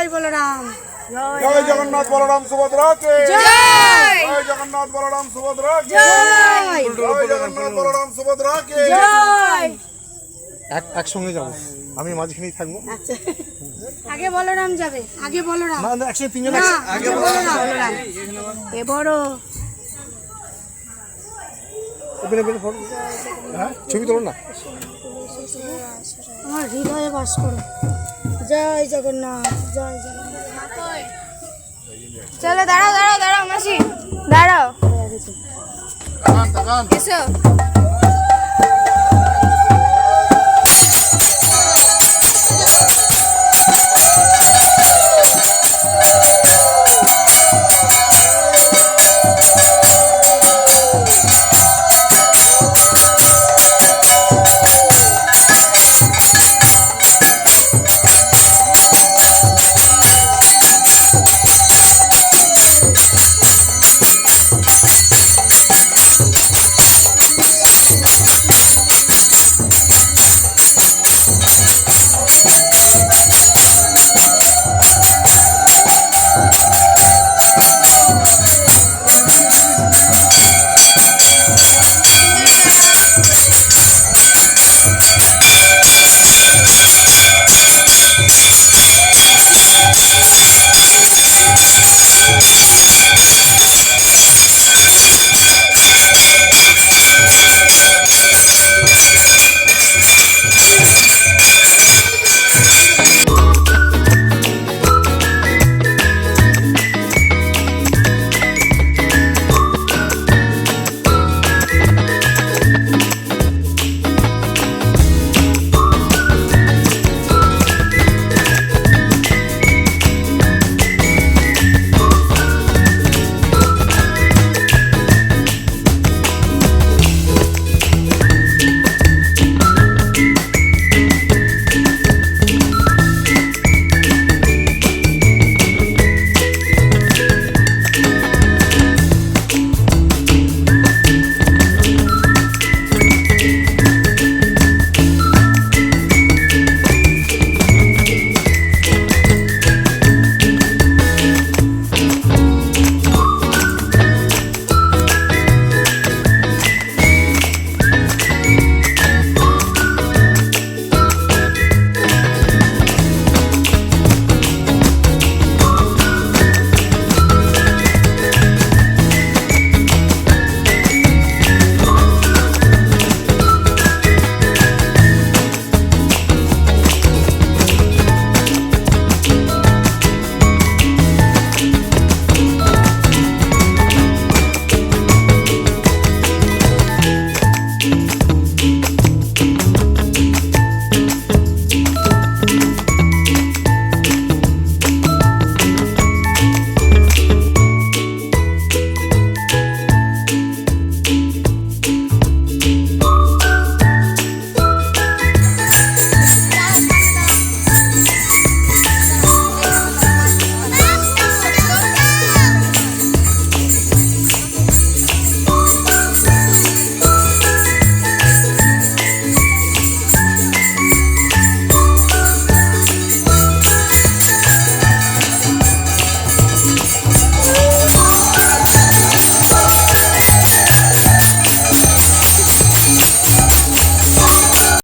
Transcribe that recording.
জয় বলরাম। জয় জগন্নাথ বলরাম সুভদ্রা কে জয়। জয় জগন্নাথ বলরাম সুভদ্রা কে জয়। জয় জগন্নাথ বলরাম সুভদ্রা কে জয়। একসঙ্গে যাবো, আমি মাঝখানেই থাকবো। আচ্ছা, আগে বলরাম যাবে, আগে বলরাম। না একসাথে তিনজন না, আগে বলরাম। এ বড় ছবি তোলো না। আমার হৃদয়ে বাস করো। জয় জগন্নাথ, জয় জগন্নাথ। চলো দাঁড়াও দাঁড়াও দাঁড়াও মাসি দাঁড়াও তাকান তাকান এসো